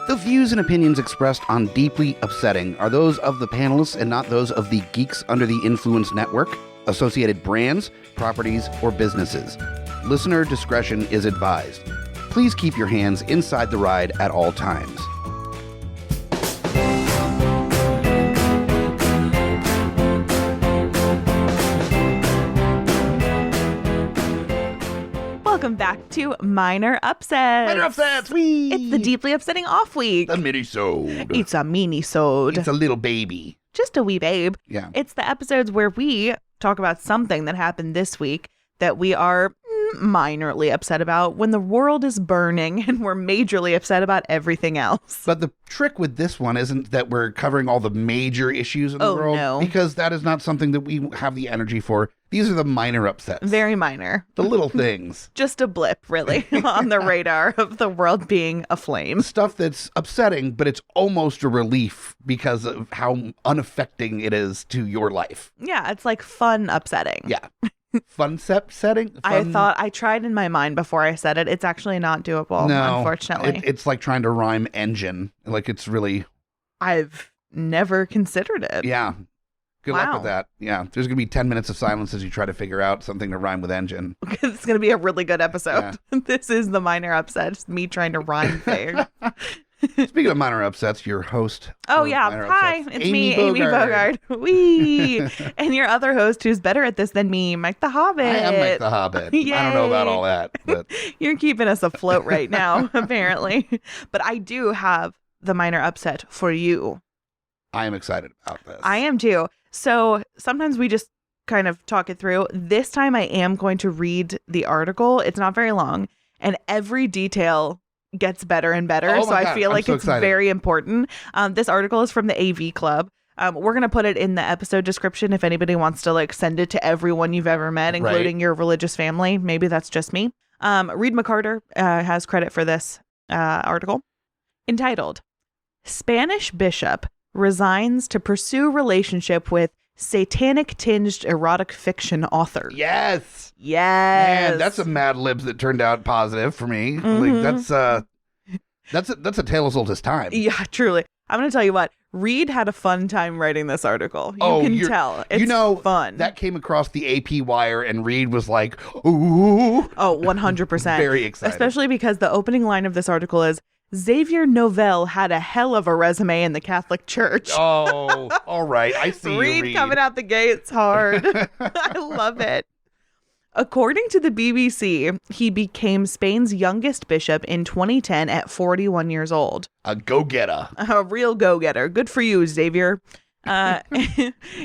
The views and opinions expressed on Deeply Upsetting are those of the panelists and not those of the Geeks Under the Influence Network, associated brands, properties, or businesses. Listener discretion is advised. Please keep your hands inside the ride at all times. Welcome back to Minor Upsets. Minor Upsets, wee! It's the Deeply Upsetting off week. The mini-sode. It's a mini-sode. It's a little baby. Just a wee babe. Yeah. It's the episodes where we talk about something that happened this week that we are minorly upset about when the world is burning and we're majorly upset about everything else. But the trick with this one isn't that we're covering all the major issues in the world. No. Because that is not something that we have the energy for. These are the minor upsets. Very minor. The little things. Just a blip, really, on the radar of the world being aflame. Stuff that's upsetting, but it's almost a relief because of how unaffecting it is to your life. Yeah, it's like fun upsetting. Yeah. Fun setting? I tried in my mind before I said it. It's actually not doable, unfortunately. It's like trying to rhyme engine. Like it's really... I've never considered it. Yeah. Good luck with that. Yeah. There's going to be 10 minutes of silence as you try to figure out something to rhyme with engine. It's going to be a really good episode. Yeah. This is the minor upset. It's me trying to rhyme things. Speaking of minor upsets, your host. Oh, yeah. Hi, it's me, Amy Bogarde. Wee. And your other host who's better at this than me, Mike the Hobbit. I am Mike the Hobbit. Yay. I don't know about all that. But You're keeping us afloat right now, apparently. But I do have the minor upset for you. I am excited about this. I am too. So sometimes we just kind of talk it through. This time I am going to read the article. It's not very long. And every detail gets better and better. Oh so I feel like it's very important. This article is from the AV Club. We're going to put it in the episode description if anybody wants to like send it to everyone you've ever met, including your religious family. Maybe that's just me. Reed McCarter has credit for this article entitled Spanish Bishop Resigns to Pursue Relationship with Satanic-Tinged Erotic Fiction Author. Yes. Yes. Man, that's a Mad Libs that turned out positive for me. Mm-hmm. Like that's a tale as old as time. Yeah, truly. I'm going to tell you what. Reed had a fun time writing this article. You can tell. It's fun. That came across the AP wire and Reed was like, ooh. Oh, 100%. Very excited. Especially because the opening line of this article is, Xavier Novell had a hell of a resume in the Catholic Church. Oh, all right. I see Reed coming out the gates hard. I love it. According to the BBC, he became Spain's youngest bishop in 2010 at 41 years old. A go-getter. A real go-getter. Good for you, Xavier.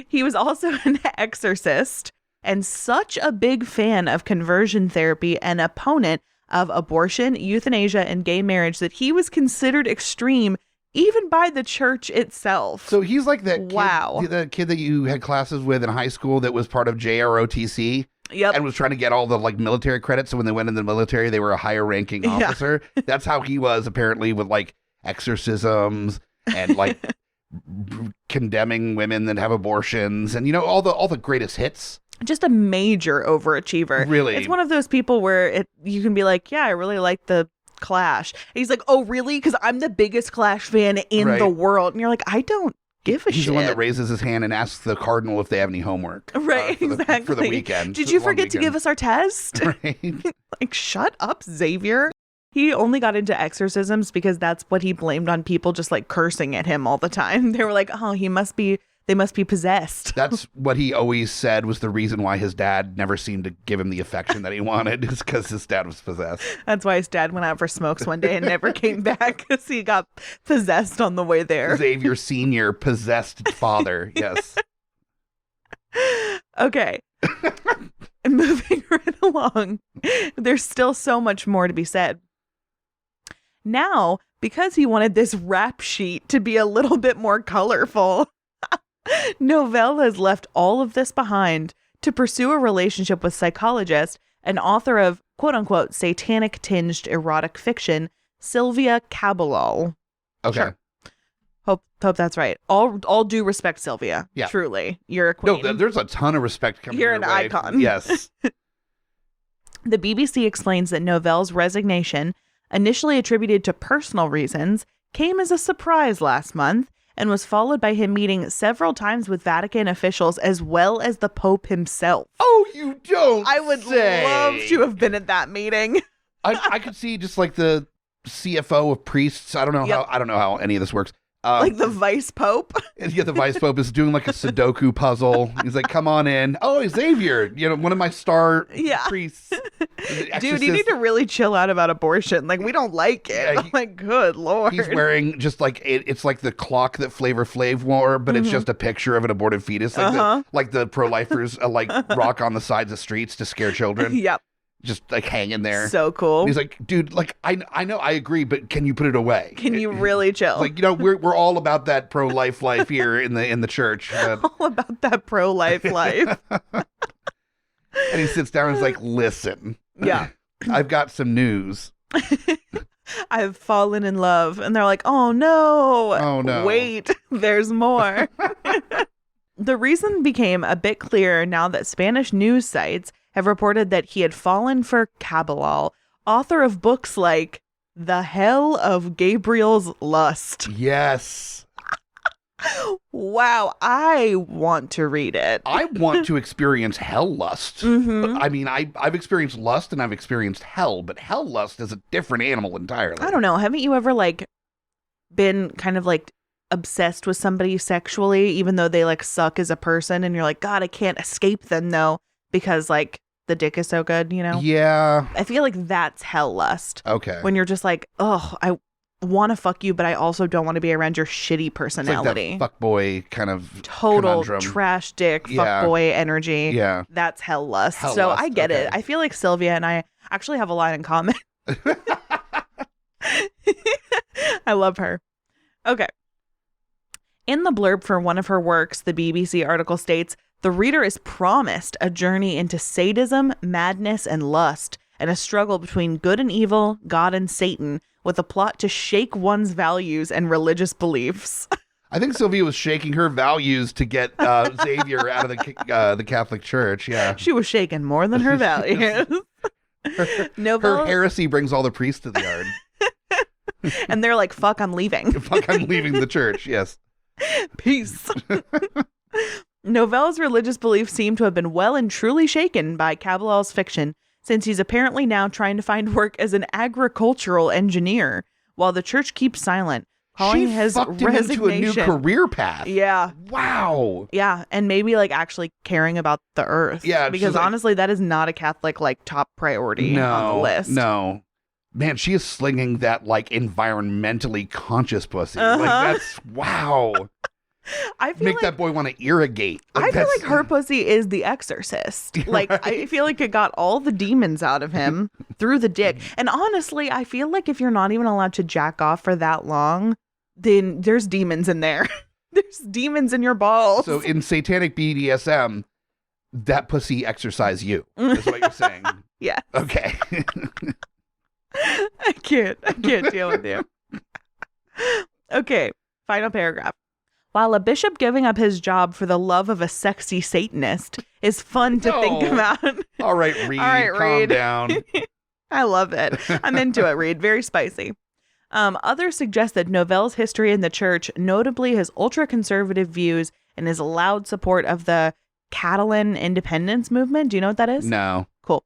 He was also an exorcist and such a big fan of conversion therapy and opponent of abortion, euthanasia, and gay marriage that he was considered extreme even by the church itself. So he's like that kid, the kid that you had classes with in high school that was part of JROTC. Yep. And was trying to get all the like military credits. So when they went in the military, they were a higher ranking officer. Yeah. That's how he was apparently with like exorcisms and like condemning women that have abortions and, you know, all the greatest hits. Just a major overachiever. Really? It's one of those people where you can be like, yeah, I really like the Clash. And he's like, oh, really? Because I'm the biggest Clash fan in the world. And you're like, I don't give a shit. He's the one that raises his hand and asks the cardinal if they have any homework. Right, exactly. For the weekend. Did you forget to give us our test? Right. Like, shut up, Xavier. He only got into exorcisms because that's what he blamed on people just like cursing at him all the time. They were like, oh, they must be possessed. That's what he always said was the reason why his dad never seemed to give him the affection that he wanted, is because his dad was possessed. That's why his dad went out for smokes one day and never came back, because he got possessed on the way there. Xavier Sr. possessed father, yes. Okay. Moving right along. There's still so much more to be said. Now, because he wanted this rap sheet to be a little bit more colorful, Novell has left all of this behind to pursue a relationship with psychologist and author of quote-unquote satanic-tinged erotic fiction, Sylvia Caballol. Okay. Sure. Hope that's right. All due respect, Sylvia. Yeah. Truly. You're a queen. No, there's a ton of respect coming You're your an way. icon. Yes. The BBC explains that Novell's resignation, initially attributed to personal reasons, came as a surprise last month and was followed by him meeting several times with Vatican officials as well as the Pope himself. Oh, you don't I would say. love to have been at that meeting. I could see just like the CFO of priests. I don't know how any of this works. Like the vice pope. Yeah, the vice pope is doing like a Sudoku puzzle. He's like, "Come on in." Oh, Xavier, one of my star priests. Dude, you need to really chill out about abortion. Like, we don't like it. Yeah, I'm like, good Lord. He's wearing just like it's like the clock that Flavor Flav wore, but it's just a picture of an aborted fetus, like the pro-lifers like rock on the sides of streets to scare children. Yep. Just like hanging there. So cool. And he's like, dude, like I know, I agree, but can you put it away? Can you really chill? Like, we're all about that pro-life life here in the church. All about that pro-life life. And he sits down and is like, listen. Yeah. I've got some news. I've fallen in love. And they're like, oh no. Oh no. Wait, there's more. The reason became a bit clearer now that Spanish news sites have reported that he had fallen for Caballal, author of books like The Hell of Gabriel's Lust. Yes. Wow, I want to read it. I want to experience hell lust. I mean, I've experienced lust and I've experienced hell, but hell lust is a different animal entirely. I don't know. Haven't you ever been kind of obsessed with somebody sexually, even though they suck as a person, and you're like, God, I can't escape them though, because the dick is so good, Yeah. I feel like that's hell lust. Okay. When you're just like, oh, I want to fuck you, but I also don't want to be around your shitty personality. It's like that fuckboy kind of total conundrum. Trash dick fuckboy energy. Yeah. That's hell lust. Hell so lust, I get it. I feel like Sylvia and I actually have a line in common. I love her. Okay. In the blurb for one of her works, the BBC article states, the reader is promised a journey into sadism, madness, and lust, and a struggle between good and evil, God and Satan, with a plot to shake one's values and religious beliefs. I think Sylvia was shaking her values to get Xavier out of the Catholic Church. Yeah. She was shaking more than her values. Her heresy brings all the priests to the yard. And they're like, fuck, I'm leaving. Fuck, I'm leaving the church. Yes. Peace. Novelle's religious beliefs seem to have been well and truly shaken by Caballal's fiction, since he's apparently now trying to find work as an agricultural engineer, while the church keeps silent, calling his resignation into a new career path. Yeah. Wow. Yeah, and maybe actually caring about the earth. Yeah, because honestly, that is not a Catholic top priority on the list. No. Man, she is slinging that environmentally conscious pussy. That's wow. I feel Make that boy want to irrigate. I feel like her pussy is the exorcist. Right. I feel like it got all the demons out of him through the dick. And honestly, I feel like if you're not even allowed to jack off for that long, then there's demons in there. There's demons in your balls. So in satanic BDSM, that pussy exercise you. That's what you're saying. Yeah. Okay. I can't deal with you. Okay, final paragraph. While a bishop giving up his job for the love of a sexy Satanist is fun to think about. All right, Reed, calm down. I love it. I'm into it, Reed. Very spicy. Others suggest that Novelle's history in the church, notably his ultra-conservative views and his loud support of the Catalan independence movement. Do you know what that is? No. Cool.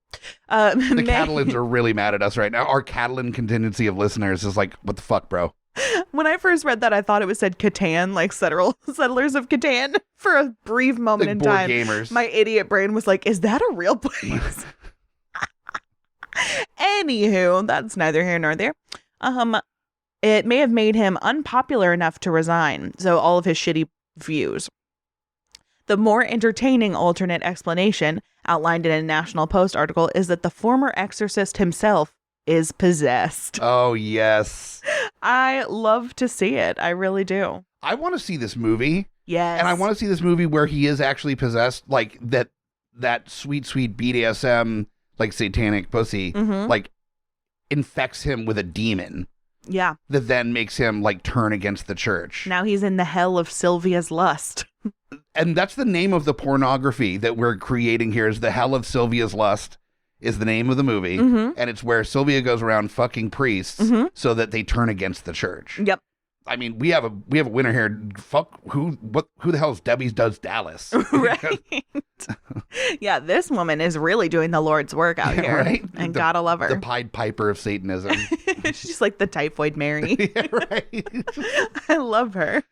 The Catalans are really mad at us right now. Our Catalan contingency of listeners is like, what the fuck, bro? When I first read that, I thought it was said Catan, like settlers of Catan. For a brief moment in time, gamers. My idiot brain was like, is that a real place? Anywho, that's neither here nor there. It may have made him unpopular enough to resign, so all of his shitty views. The more entertaining alternate explanation, outlined in a National Post article, is that the former exorcist himself is possessed. Oh, yes. I love to see it. I really do. I want to see this movie. Yes. And I want to see this movie where he is actually possessed, like that sweet, sweet BDSM, satanic pussy, infects him with a demon. Yeah. That then makes him turn against the church. Now he's in the hell of Sylvia's lust. And that's the name of the pornography that we're creating here, is The Hell of Sylvia's Lust is the name of the movie. And it's where Sylvia goes around fucking priests so that they turn against the church. Yep. I mean, we have a winner here. Fuck who the hell is Debbie's Does Dallas? Right. Yeah, this woman is really doing the Lord's work out here. Right? And gotta love her. The Pied Piper of Satanism. She's like the typhoid Mary. Yeah, right. I love her.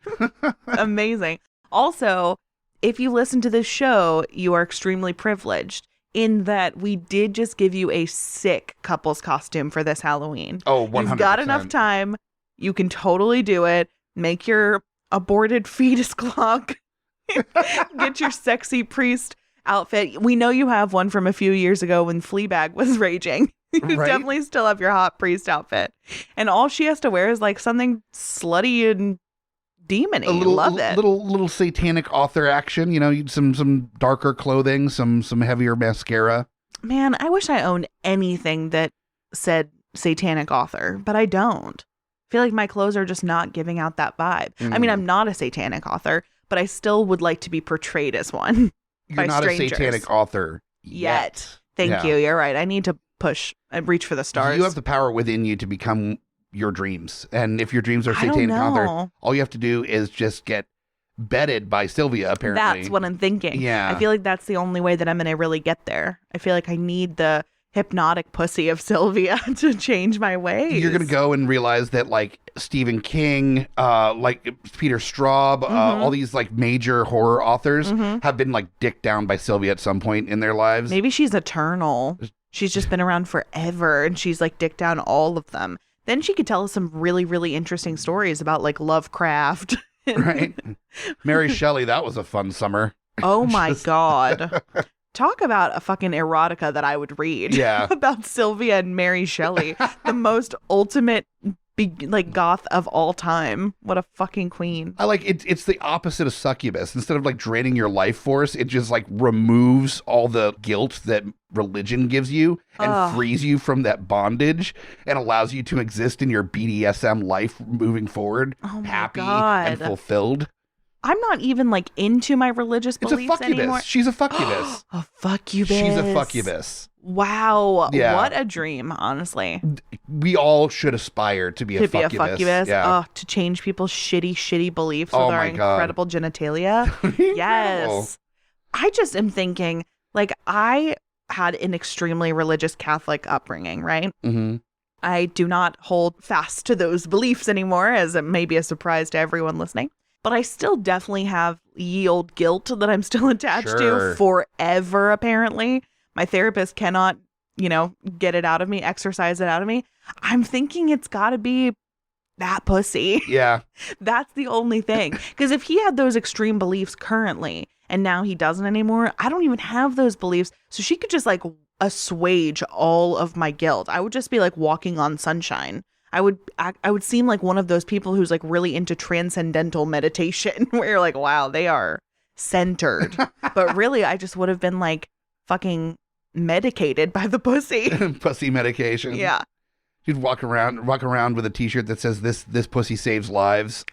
Amazing. Also, if you listen to this show, you are extremely privileged in that we did just give you a sick couple's costume for this Halloween. Oh, 100%. You've got enough time. You can totally do it. Make your aborted fetus clock. Get your sexy priest outfit. We know you have one from a few years ago when Fleabag was raging. You Right? definitely still have your hot priest outfit. And all she has to wear is like something slutty and demony. Love it. Little satanic author action. You know, some darker clothing, some heavier mascara. Man, I wish I owned anything that said satanic author, but I don't. I feel like my clothes are just not giving out that vibe. I mean, I'm not a satanic author, but I still would like to be portrayed as one. You're not strangers. a satanic author yet. Thank you. You're right. I need to push and reach for the stars. You have the power within you to become your dreams. And if your dreams are I don't satanic author, know. all you have to do is just get bedded by Sylvia, apparently. That's what I'm thinking. Yeah. I feel like that's the only way that I'm going to really get there. I feel like I need the hypnotic pussy of Sylvia to change my ways. You're going to go and realize that like Stephen King, like Peter Straub, all these like major horror authors have been like dicked down by Sylvia at some point in their lives. Maybe she's eternal. She's just been around forever and she's like dicked down all of them. Then she could tell us some really, really interesting stories about like Lovecraft. Right? Mary Shelley, that was a fun summer. Oh my God. Talk about a fucking erotica that I would read. Yeah. About Sylvia and Mary Shelley. The most ultimate like goth of all time. What a fucking queen. I like it. It's the opposite of succubus. Instead of like draining your life force, it just like removes all the guilt that religion gives you and frees you from that bondage and allows you to exist in your BDSM life moving forward, happy and fulfilled. I'm not even like into my religious It's a beliefs fuccubus. anymore. She's a fuccubus. A fuccubus. She's a fuccubus. Wow. Yeah. What a dream, honestly. We all should aspire to be a fuccubus. Yeah. To change people's shitty beliefs Oh with our my God. incredible genitalia. Yes. I just am thinking, like, I had an extremely religious Catholic upbringing, right? Mm-hmm. I do not hold fast to those beliefs anymore, as it may be a surprise to everyone listening. But I still definitely have ye old guilt that I'm still attached to forever, apparently. My therapist cannot, get it out of me, exercise it out of me. I'm thinking it's got to be that pussy. Yeah. That's the only thing. Because if he had those extreme beliefs currently and now he doesn't anymore, I don't even have those beliefs. So she could just like assuage all of my guilt. I would just be like walking on sunshine. I would seem like one of those people who's like really into transcendental meditation where you're like, wow, they are centered. But really, I just would have been like fucking medicated by the pussy. Pussy medication. Yeah. You'd walk around with a t-shirt that says this pussy saves lives.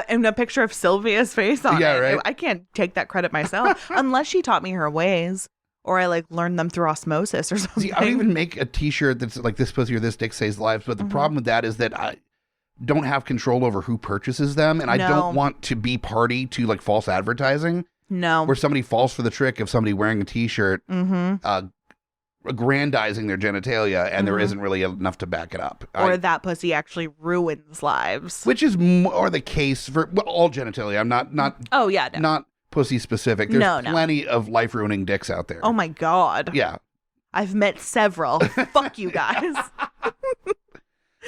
And a picture of Sylvia's face on it. Right. I can't take that credit myself unless she taught me her ways. Or I like learned them through osmosis or something. See, I would even make a t-shirt that's like this pussy or this dick saves lives. But the problem with that is that I don't have control over who purchases them. And I don't want to be party to like false advertising. No. Where somebody falls for the trick of somebody wearing a t-shirt, aggrandizing their genitalia and there isn't really enough to back it up. Or that pussy actually ruins lives. Which is more the case for all genitalia. I'm not Oh, yeah. No. Not pussy specific. There's plenty of life ruining dicks out there. Oh my God. Yeah. I've met several. Fuck you guys.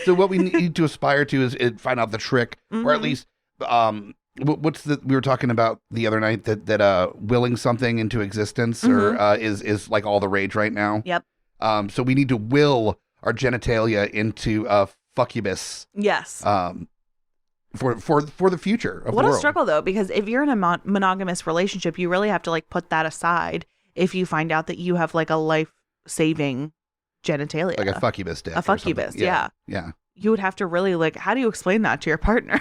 So what we need to aspire to is find out the trick, or at least we were talking about the other night that willing something into existence or is like all the rage right now. Yep. So we need to will our genitalia into a fuccubus. Yes. For the future of the what world. a struggle though, because if you're in a monogamous relationship, you really have to like put that aside if you find out that you have like a life-saving genitalia. Like a fuccubus dick. A fuccubus, yeah. Yeah. You would have to really like, how do you explain that to your partner?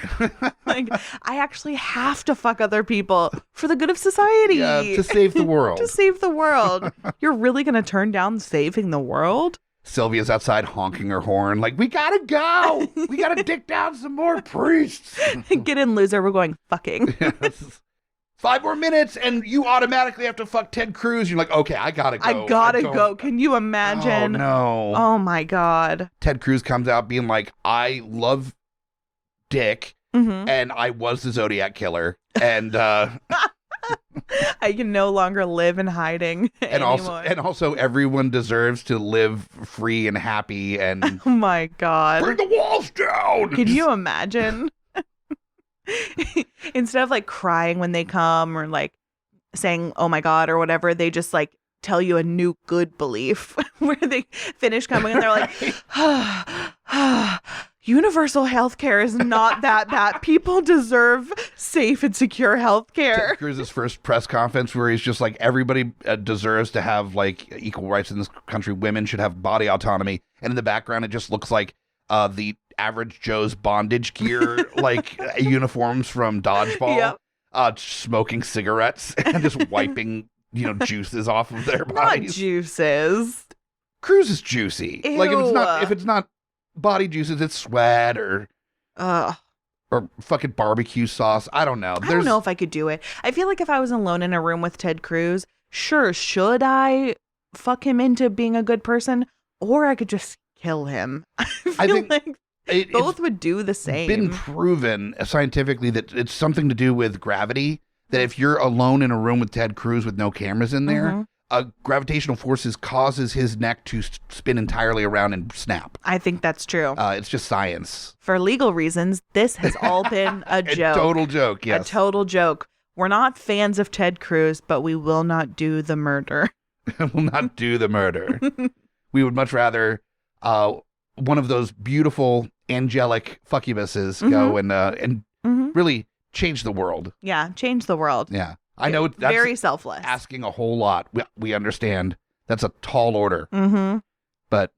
Like, I actually have to fuck other people for the good of society. Yeah, to save the world. To save the world. You're really going to turn down saving the world? Sylvia's outside honking her horn, like, we gotta go. We gotta dick down some more priests. Get in, loser. We're going fucking. Yes. 5 more minutes, and you automatically have to fuck Ted Cruz. You're like, okay, I gotta go. I gotta go. Can you imagine? Oh, no. Oh, my God. Ted Cruz comes out being like, I love dick, and I was the Zodiac Killer, and I can no longer live in hiding anymore. And also everyone deserves to live free and happy, and oh my God. Bring the walls down. Can you imagine? Instead of like crying when they come or like saying, oh my God, or whatever, they just like tell you a new good belief where they finish coming and they're like, universal health care is not that bad. People deserve safe and secure health care. Ted Cruz's first press conference where he's just like, everybody deserves to have like equal rights in this country. Women should have body autonomy. And in the background, it just looks like the average Joe's bondage gear, like uniforms from Dodgeball, smoking cigarettes and just wiping, juices off of their bodies. Not juices. Cruz is juicy. Ew. Like if it's not body juices, it's sweat or fucking barbecue sauce. I don't know. I don't know if I could do it. I feel like if I was alone in a room with Ted Cruz, sure, should I fuck him into being a good person, or I could just kill him. I think like both would do the same. It's been proven scientifically that it's something to do with gravity. That if you're alone in a room with Ted Cruz with no cameras in there, gravitational forces causes his neck to spin entirely around and snap. I think that's true. It's just science. For legal reasons, this has all been a joke. A total joke, yes. A total joke. We're not fans of Ted Cruz, but we will not do the murder. We'll not do the murder. We would much rather one of those beautiful angelic fuckubuses go and really change the world. Yeah, change the world. Yeah. I know that's very selfless. Asking a whole lot. We understand. That's a tall order. But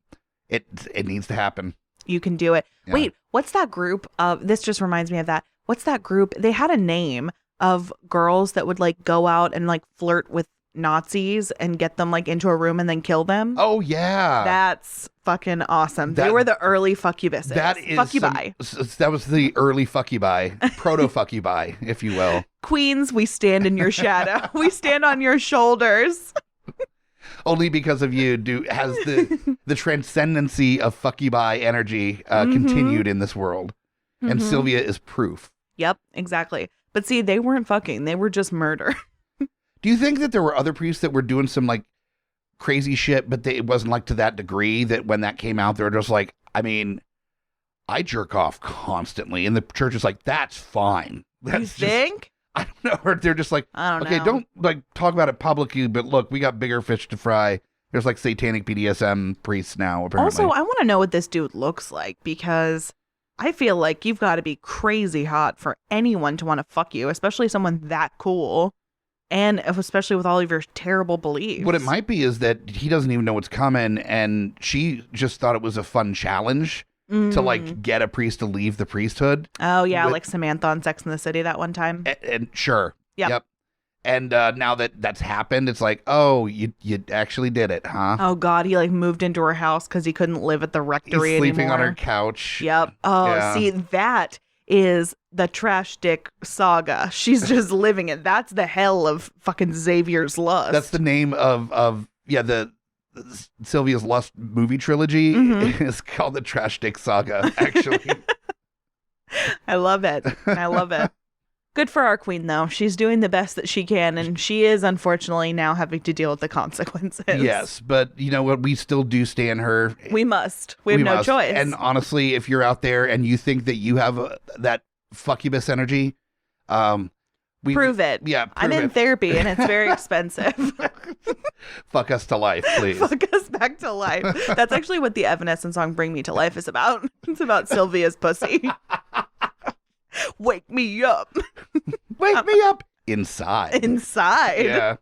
it needs to happen. You can do it. Yeah. Wait, what's that group of, this just reminds me of that. What's that group? They had a name of girls that would like go out and like flirt with Nazis and get them like into a room and then kill them. Oh yeah. They were the early fuckubuses. That is fuckubi. That was the early fuckubi, proto fuckubi, if you will. Queens, we stand in your shadow. We stand on your shoulders. Only because of you has the transcendency of fuckubi energy continued in this world. And Sylvia is proof. Yep, exactly. But see, they weren't fucking. They were just murder. Do you think that there were other priests that were doing some like crazy shit, but it wasn't like to that degree that when that came out, they were just like, I mean, I jerk off constantly. And the church is like, that's fine. You think? I don't know. Or they're just like, I don't know. Don't like talk about it publicly, but look, we got bigger fish to fry. There's like satanic BDSM priests now, apparently. Also, I want to know what this dude looks like, because I feel like you've got to be crazy hot for anyone to want to fuck you, especially someone that cool. And especially with all of your terrible beliefs. What it might be is that he doesn't even know what's coming, and she just thought it was a fun challenge to like get a priest to leave the priesthood. Oh yeah, like Samantha on Sex and the City that one time. And sure. Yep. And now that that's happened, it's like, oh, you actually did it, huh? Oh God, he like moved into her house because he couldn't live at the rectory He's sleeping anymore. On her couch. Yep. Oh, yeah. See, that is the trash dick saga. She's just living it. That's the hell of fucking Xavier's Lust. That's the name of the Sylvia's Lust movie trilogy is called the Trash Dick Saga, actually. I love it. I love it. Good for our queen, though. She's doing the best that she can, and she is unfortunately now having to deal with the consequences. Yes, but you know what? We still do stand her. We must. We have no choice. And honestly, if you're out there and you think that you have that fuckubus energy, prove it. Yeah, I'm in therapy, and it's very expensive. Fuck us to life, please. Fuck us back to life. That's actually what the Evanescence song "Bring Me to Life" is about. It's about Sylvia's pussy. Wake me up. Wake me up inside. Inside. Yeah.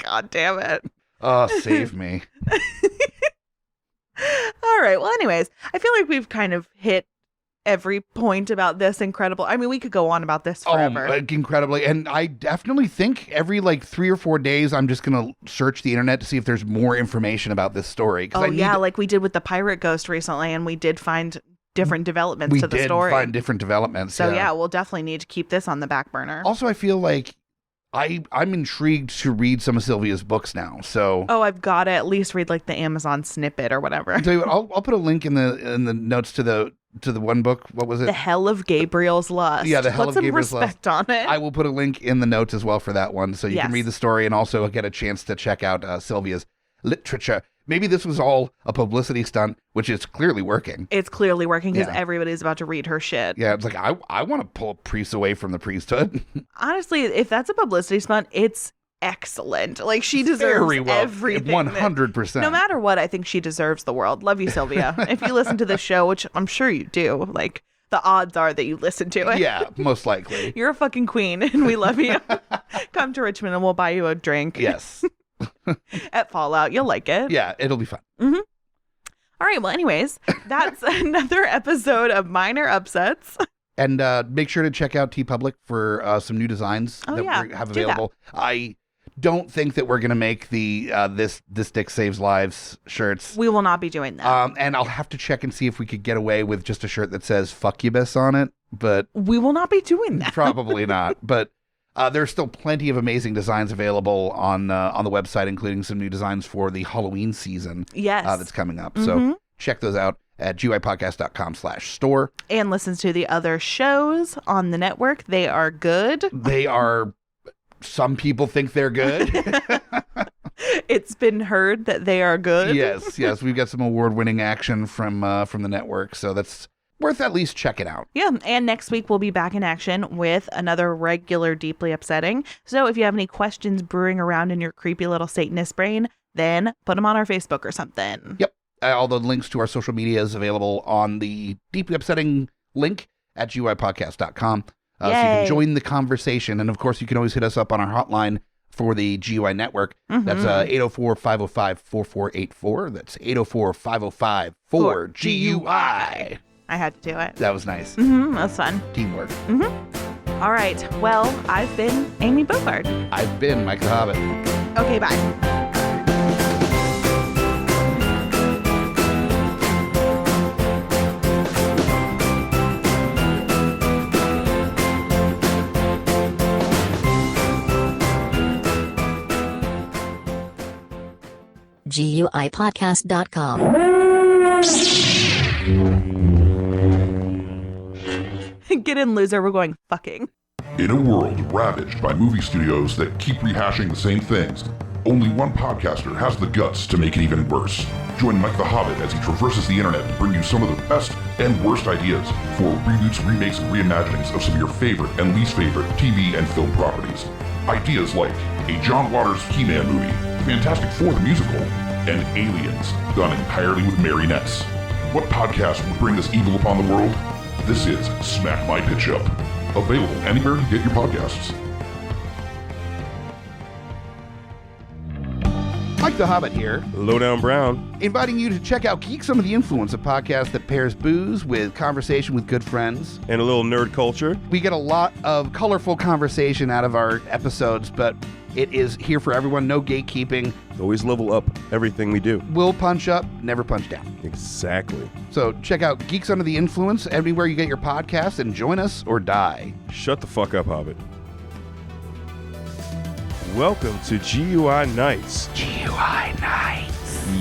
God damn it. Oh, save me. All right. Well, anyways, I feel like we've kind of hit every point about this incredible. I mean, we could go on about this forever. Incredibly. And I definitely think every 3 or 4 days, I'm just going to search the internet to see if there's more information about this story. Like we did with the pirate ghost recently, and we did find different developments to the story. We did find different developments. So yeah, we'll definitely need to keep this on the back burner. Also, I feel like I'm intrigued to read some of Sylvia's books now. So I've got to at least read the Amazon snippet or whatever. I'll tell you what, I'll put a link in the notes to the one book. What was it? The Hell of Gabriel's Lust. Yeah, the Hell of Gabriel's Lust. Put some respect on it. I will put a link in the notes as well for that one, so you can read the story and also get a chance to check out Sylvia's literature. Maybe this was all a publicity stunt, which is clearly working. It's clearly working because everybody's about to read her shit. Yeah, it's I want to pull priests away from the priesthood. Honestly, if that's a publicity stunt, it's excellent. She deserves everything. 100%. No matter what, I think she deserves the world. Love you, Sylvia. If you listen to this show, which I'm sure you do, the odds are that you listen to it. Yeah, most likely. You're a fucking queen, and we love you. Come to Richmond, and we'll buy you a drink. Yes. At Fallout. You'll like it. Yeah, it'll be fun. Mm-hmm. All right. Well, anyways, that's another episode of Minor Upsets. And make sure to check out TeePublic for some new designs that we have available. I don't think that we're going to make the this Dick Saves Lives shirts. We will not be doing that. And I'll have to check and see if we could get away with just a shirt that says "Fuckubus" on it. But we will not be doing that. Probably not. But there's still plenty of amazing designs available on the website, including some new designs for the Halloween season. Yes, that's coming up. So check those out at GUIPodcast.com/store. And listen to the other shows on the network. They are good. They are. Some people think they're good. It's been heard that they are good. Yes. We've got some award-winning action from the network, so that's worth at least checking out. Yeah, and next week we'll be back in action with another regular Deeply Upsetting. So if you have any questions brewing around in your creepy little Satanist brain, then put them on our Facebook or something. Yep. All the links to our social media is available on the Deeply Upsetting link at GUIPodcast.com. So you can join the conversation. And, of course, you can always hit us up on our hotline for the GUI network. That's 804-505-4484. That's 804-505-4GUI. I had to do it. That was nice. That's fun. Teamwork. All right. Well, I've been Amy Bogarde. I've been Mike the Hobbit. Okay, bye. GUIPodcast.com. Get in, loser. We're going fucking. In a world ravaged by movie studios that keep rehashing the same things, only one podcaster has the guts to make it even worse. Join Mike the Hobbit as he traverses the internet to bring you some of the best and worst ideas for reboots, remakes, and reimaginings of some of your favorite and least favorite TV and film properties. Ideas like a John Waters He-Man movie, Fantastic Four the musical, and Aliens, done entirely with marionettes. What podcast would bring this evil upon the world? This is Smack My Pitch Up. Available anywhere you get your podcasts. Mike the Hobbit here. Lowdown Brown. Inviting you to check out Geeks Under the Influence, a podcast that pairs booze with conversation with good friends. And a little nerd culture. We get a lot of colorful conversation out of our episodes, but it is here for everyone. No gatekeeping. Always level up everything we do. We'll punch up, never punch down. Exactly. So check out Geeks Under the Influence everywhere you get your podcasts and join us or die. Shut the fuck up, Hobbit. Welcome to GUI Nights. GUI Nights.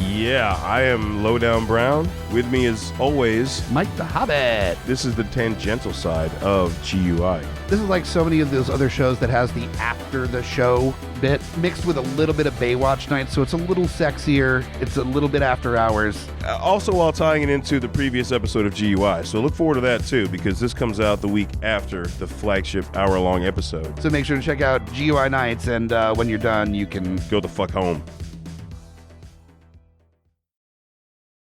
Yeah, I am Lowdown Brown. With me as always, Mike the Hobbit. This is the tangential side of GUI. This is like so many of those other shows that has the after the show bit mixed with a little bit of Baywatch Nights, so it's a little sexier. It's a little bit after hours. Also while tying it into the previous episode of GUI. So look forward to that too, because this comes out the week after the flagship hour-long episode. So make sure to check out GUI Nights, and when you're done, you can go the fuck home.